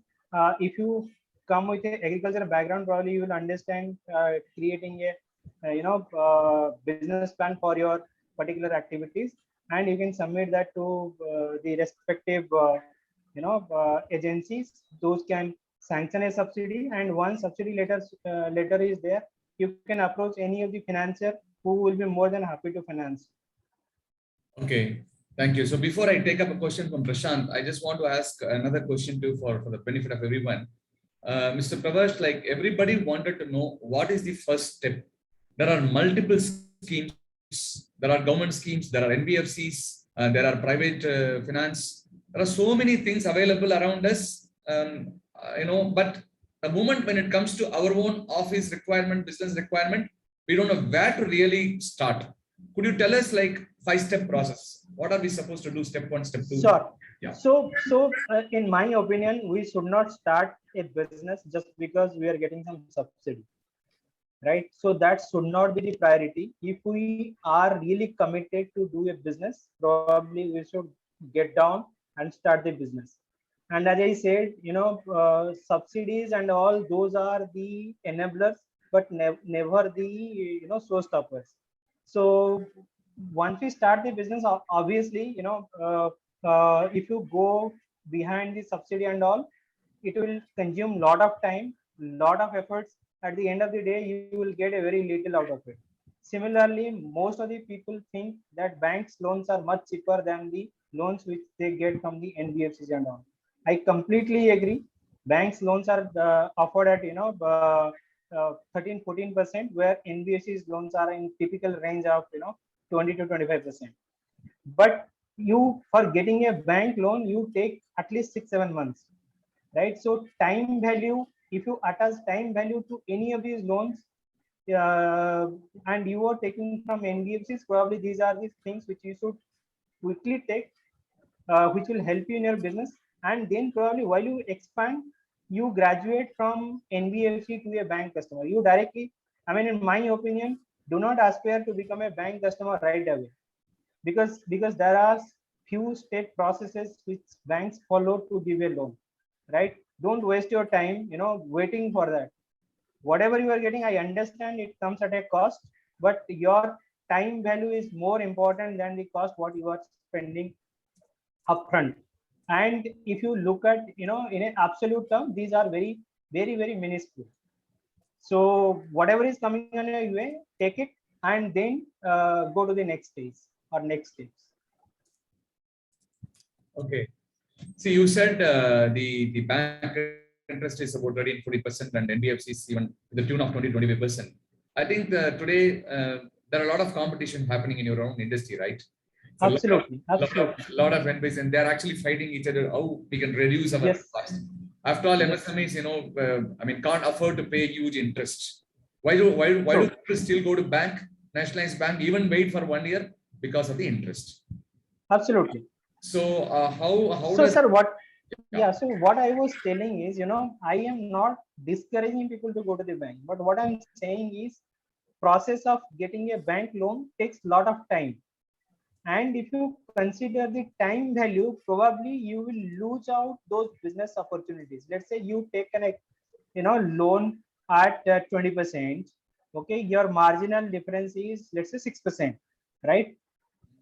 if you come with an agricultural background, probably you will understand creating a business plan for your particular activities, and you can submit that to the respective agencies. Those can sanction a subsidy, and once subsidy letter is there, you can approach any of the financier who will be more than happy to finance. Okay, thank you. So before I take up a question from Prashant, I just want to ask another question too for the benefit of everyone. Mr. Pravash, like everybody wanted to know what is the first step. There are multiple schemes. There are government schemes. There are NBFCs. There are private finance. There are so many things available around us. But the moment when it comes to our own office requirement, business requirement, we don't know where to really start. Could you tell us like 5-step process? What are we supposed to do? Step 1, step 2? Sure. Yeah. So in my opinion, we should not start a business just because we are getting some subsidy, right? So that should not be the priority. If we are really committed to do a business, probably we should get down and start the business. And as I said, subsidies and all those are the enablers, but never the showstoppers. So once we start the business, obviously, if you go behind the subsidy and all, it will consume lot of time, lot of efforts, at the end of the day you will get a very little out of it. Similarly, most of the people think that banks loans are much cheaper than the loans which they get from the NBFCs and all. I completely agree. Banks loans are offered at 13-14%, where NBFCs loans are in typical range of 20 to 25%. But you, for getting a bank loan, you take at least 6-7 months, right? So time value, if you attach time value to any of these loans, and you are taking from NBFCs, probably these are the things which you should quickly take, which will help you in your business. And then probably while you expand, you graduate from NBFC to a bank customer. You directly, I mean, in my opinion, do not aspire to become a bank customer right away, because there are few step processes which banks follow to give a loan, right? Don't waste your time, waiting for that. Whatever you are getting, I understand it comes at a cost, but your time value is more important than the cost what you are spending upfront. And if you look at, in an absolute term, these are very, very, very minuscule. So whatever is coming on your way, take it, and then go to the next stage or next steps. Okay. See, you said the bank interest is about 30-40%, and NBFC is even to the tune of 20-25%. I think today there are a lot of competition happening in your own industry, right? So Absolutely, lot of NBFCs, and they're actually fighting each other. How we can reduce our cost. After all, MSMEs, I mean, can't afford to pay huge interest. Why do people still go to bank, nationalized bank, even wait for 1 year because of the interest? Absolutely. So how so does, sir, so what I was telling is, I am not discouraging people to go to the bank, but what I'm saying is process of getting a bank loan takes a lot of time. And if you consider the time value, probably you will lose out those business opportunities. Let's say you take loan at 20%. Okay, your marginal difference is, let's say, 6%, right?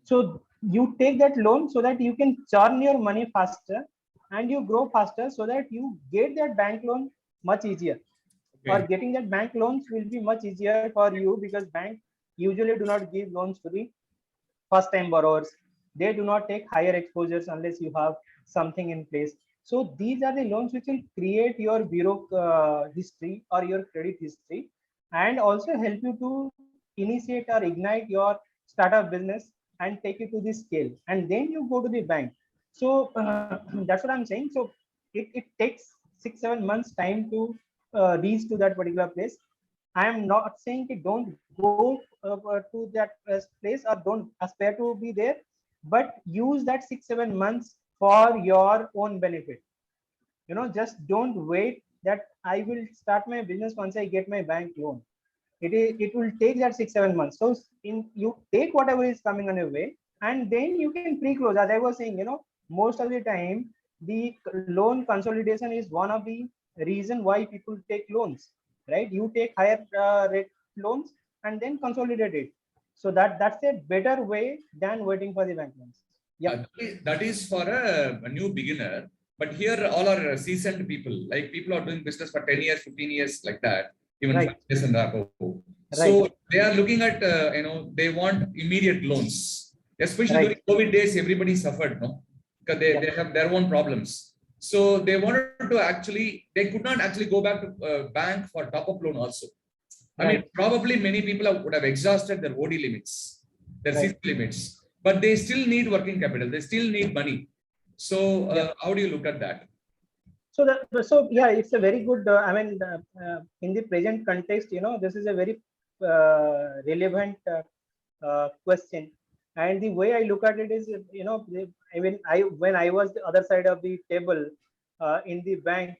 So you take that loan so that you can churn your money faster and you grow faster, so that you get that bank loan much easier. Or getting that bank loans will be much easier for you, because bank usually do not give loans to the first time borrowers. They do not take higher exposures unless you have something in place. So these are the loans which will create your bureau history or your credit history, and also help you to initiate or ignite your startup business and take it to the scale, and then you go to the bank. So that's what I'm saying. So it takes 6-7 months time to reach to that particular place. I am not saying that don't go to that place or don't aspire to be there, but use that 6-7 months for your own benefit. Just don't wait that I will start my business once I get my bank loan. It will take that 6-7 months. So you take whatever is coming on your way, and then you can pre-close. As I was saying, most of the time the loan consolidation is one of the reason why people take loans, right? You take higher rate loans and then consolidate it. So that's a better way than waiting for the bank loans. Yeah, that is for a new beginner. But here all are seasoned people, like people are doing business for 10 years, 15 years, like that, even 5 years and above. So they are looking at, they want immediate loans. Especially during COVID days, everybody suffered, no? Because they have their own problems. So they wanted to they could not actually go back to bank for top-up loan also. I mean, probably many people would have exhausted their OD limits, their CC limits, but they still need working capital. They still need money. So how do you look at that? So yeah, it's a very good, in the present context, this is a very relevant question. And the way I look at it is, when I was the other side of the table in the bank,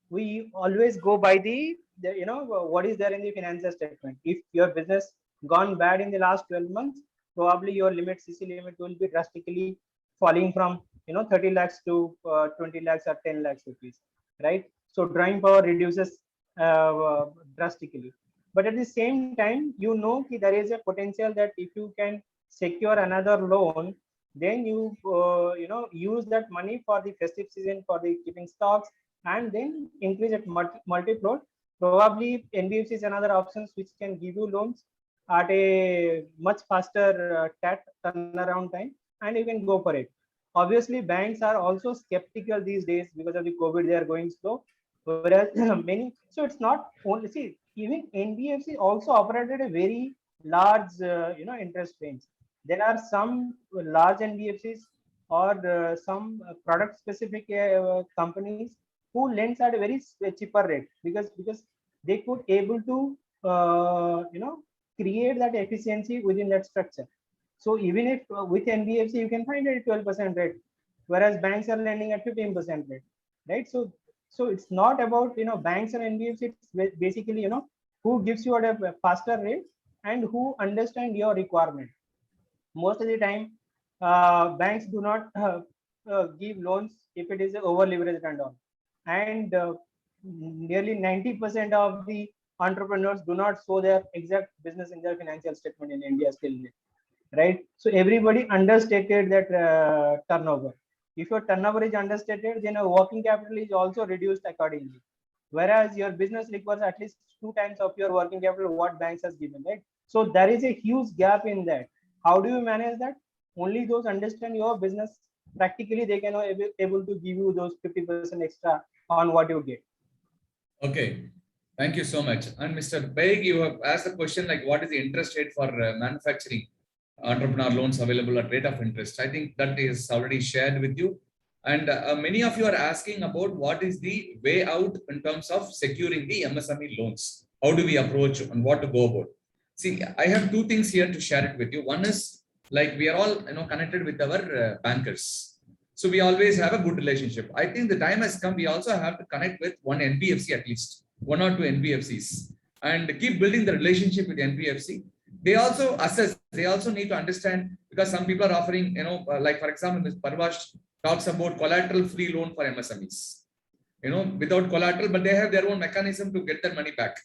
we always go by the what is there in the financial statement. If your business gone bad in the last 12 months, probably your CC limit will be drastically falling from 30 lakhs to 20 lakhs or 10 lakhs rupees, right? So drawing power reduces drastically. But at the same time, there is a potential that if you can secure another loan, then you use that money for the festive season, for the keeping stocks, and then increase it multiple. probably NBFC is another options which can give you loans at a much faster turnaround time, and you can go for it. Obviously, banks are also skeptical these days because of the COVID. They are going slow, whereas many. So it's not only, see, even NBFC also operated a very large interest range. There are some large NBFCs or some product specific companies who lends at a very cheaper rate, because they could able to create that efficiency within that structure. So even if with NBFC you can find it at 12% rate, whereas banks are lending at 15% rate, right? So it's not about banks and NBFC. It's basically who gives you at a faster rate and who understand your requirement. Most of the time, banks do not give loans if it is over leveraged and all, and nearly 90% of the entrepreneurs do not show their exact business in their financial statement in India still, right? So everybody understated that turnover. If your turnover is understated, then your working capital is also reduced accordingly. Whereas your business requires at least 2 times of your working capital what banks has given, right? So there is a huge gap in that. How do you manage that? Only those understand your business practically, they can able to give you those 50% extra on what you get. Okay, thank you so much. And Mr. Baig, you have asked a question like, what is the interest rate for manufacturing entrepreneur loans available at rate of interest? I think that is already shared with you. And many of you are asking about what is the way out in terms of securing the MSME loans. How do we approach and what to go about? See, I have two things here to share it with you. One is like we are all connected with our bankers. So we always have a good relationship. I think the time has come. We also have to connect with one NBFC at least, one or two NBFCs, and keep building the relationship with NBFC. They also assess. They also need to understand, because some people are offering, like for example, Ms. Parvash talks about collateral-free loan for MSMEs. Without collateral, but they have their own mechanism to get their money back.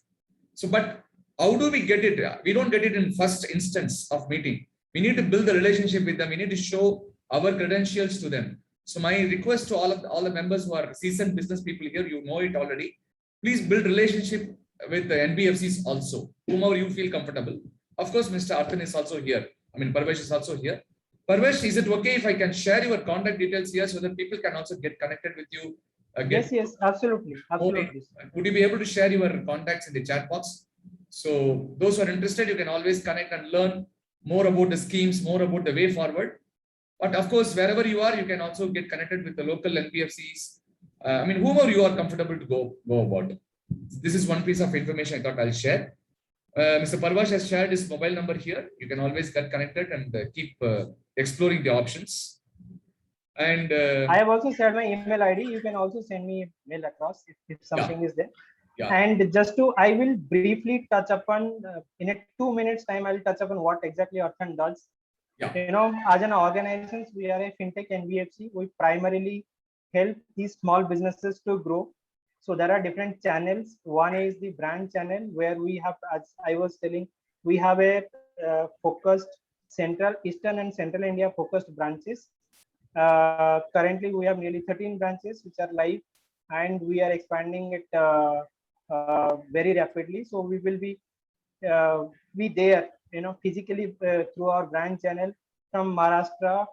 So, but how do we get it? We don't get it in first instance of meeting. We need to build the relationship with them. We need to show our credentials to them. So my request to all the members who are seasoned business people here, you know it already. Please build relationship with the NBFCs also, whomever you feel comfortable. Of course, Mr. Arthan is also here. I mean, Parvesh is also here. Parvesh, is it okay if I can share your contact details here so that people can also get connected with you? Yes, absolutely. Would you be able to share your contacts in the chat box? So those who are interested, you can always connect and learn more about the schemes, more about the way forward. But of course, wherever you are, you can also get connected with the local NBFCs. I mean, whomever you are comfortable to go about. This is one piece of information I thought I'll share. Mr. Parvash has shared his mobile number here. You can always get connected and keep exploring the options. And I have also shared my email ID. You can also send me mail across if something is there. Yeah. And I will briefly touch upon in a 2 minutes time. I'll touch upon what exactly Arthan does. Yeah. As an organization, we are a fintech NBFC. We primarily help these small businesses to grow. So there are different channels. One is the brand channel, where we have, as I was telling, we have a focused Eastern and Central India focused branches. Currently, we have nearly 13 branches which are live, and we are expanding it very rapidly. So we will be there, physically through our branch channel from Maharashtra,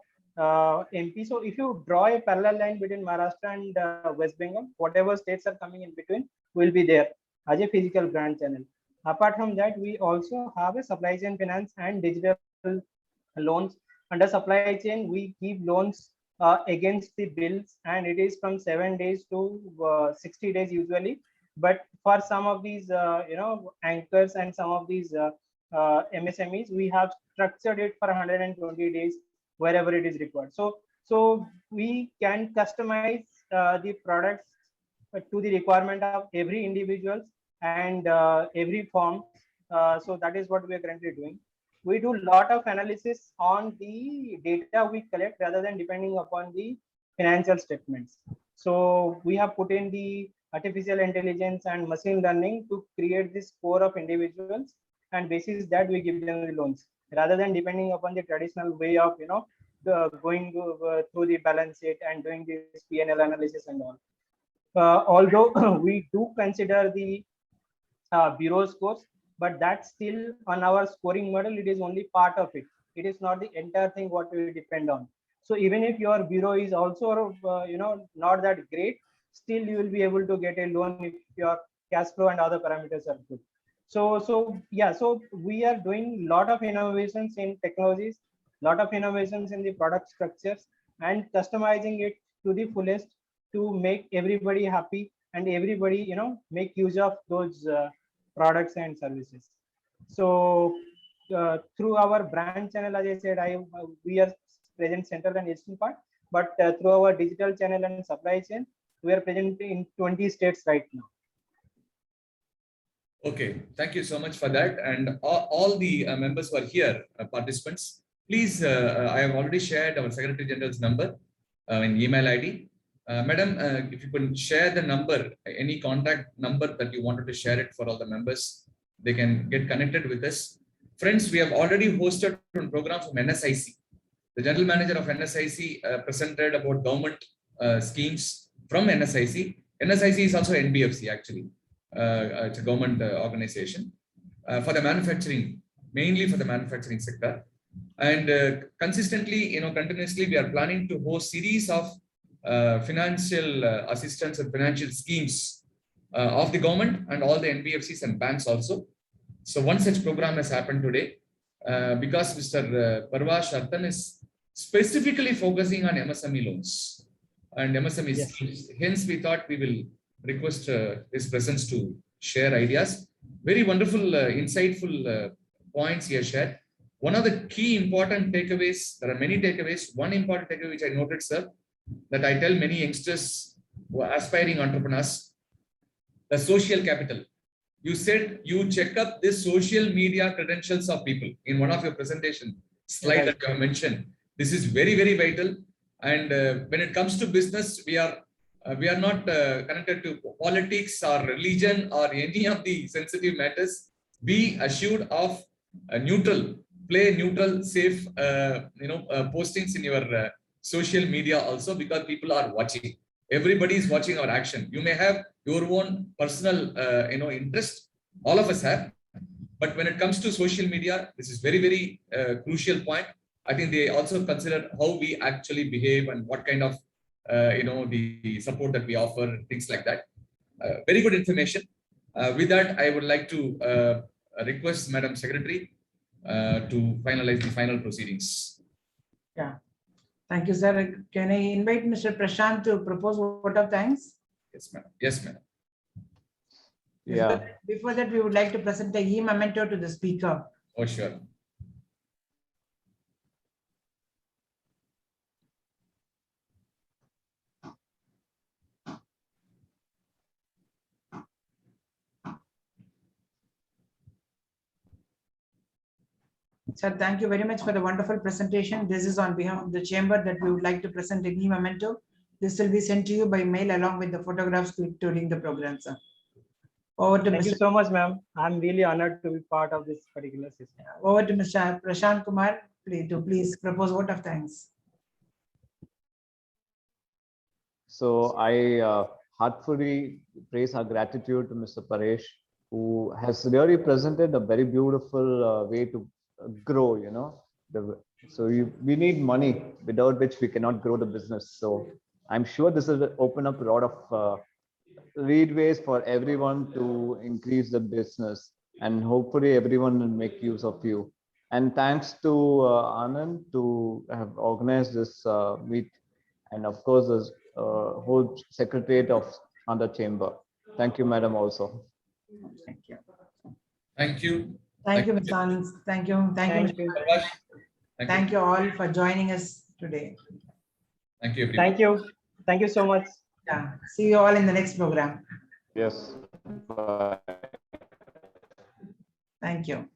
MP. So if you draw a parallel line between Maharashtra and West Bengal, whatever states are coming in between will be there as a physical branch channel. Apart from that, we also have a supply chain finance and digital loans. Under supply chain, we give loans against the bills, and it is from 7 days to 60 days usually. But for some of these, anchors and some of these MSMEs, we have structured it for 120 days wherever it is required. So we can customize the products to the requirement of every individual and every form. So that is what we are currently doing. We do a lot of analysis on the data we collect rather than depending upon the financial statements. So we have put in the artificial intelligence and machine learning to create this score of individuals, and basis that we give them the loans rather than depending upon the traditional way of going through the balance sheet and doing this P&L analysis and all. Although we do consider the bureau scores, but that's still on our scoring model. It is only part of it. It is not the entire thing what we depend on. So even if your bureau is also not that great, still you will be able to get a loan if your cash flow and other parameters are good. So we are doing a lot of innovations in technologies, lot of innovations in the product structures, and customizing it to the fullest to make everybody happy and everybody make use of those products and services. So through our brand channel, as I said, we are present central and eastern part, but through our digital channel and supply chain, we are present in 20 states right now. Okay, thank you so much for that. And all the members who are here, participants, please, I have already shared our Secretary General's number in email ID. Madam, if you could share the number, any contact number that you wanted to share it for all the members, they can get connected with us. Friends, we have already hosted a program from NSIC. The General Manager of NSIC presented about government schemes from NSIC. NSIC is also NBFC actually. It's a government organization for the manufacturing, mainly for the manufacturing sector. And consistently, continuously, we are planning to host series of financial assistance and financial schemes of the government and all the NBFCs and banks also. So one such program has happened today because Mr. Parvash Arthan is specifically focusing on MSME loans and MSME schemes. Hence, we thought we will request his presence to share ideas. Very wonderful, insightful points he has shared. One of the key important takeaways, there are many takeaways. One important takeaway which I noted, sir, that I tell many youngsters who are aspiring entrepreneurs, the social capital. You said you check up the social media credentials of people in one of your presentation slide that you have mentioned. This is very, very vital. And when it comes to business, we are not connected to politics or religion or any of the sensitive matters. Be assured of neutral, play neutral, safe, postings in your social media also, because people are watching. Everybody is watching our action. You may have your own personal, interest. All of us have. But when it comes to social media, this is very, very crucial point. I think they also consider how we actually behave and what kind of the support that we offer, things like that. Very good information. With that, I would like to request Madam Secretary to finalize the final proceedings. Yeah. Thank you, sir. Can I invite Mr. Prashant to propose vote of thanks? Yes, madam. Yes, madam. Yeah. Before that, we would like to present a e-memento to the speaker. Oh, sure. Sir, thank you very much for the wonderful presentation. This is on behalf of the chamber that we would like to present a e-memento. This will be sent to you by mail along with the photographs clicked during the program, sir. Over to Thank you so much, ma'am. I'm really honored to be part of this particular system. Over to Mr. Prashant Kumar, please propose vote of thanks. So I heartfully praise our gratitude to Mr. Paresh, who has really presented a very beautiful way to grow, So we need money, without which we cannot grow the business. So I'm sure this will open up a lot of leadways for everyone to increase the business, and hopefully everyone will make use of you. And thanks to Anand to have organized this meet, and of course the whole secretariat of Andhra Chamber. Thank you, madam, also. Thank you. Thank you. Thank you, Mr. Anand. Thank you. Thank you. Thank you all for joining us today. Thank you, everyone. Thank you. Thank you so much. Yeah. See you all in the next program. Yes. Bye. Thank you.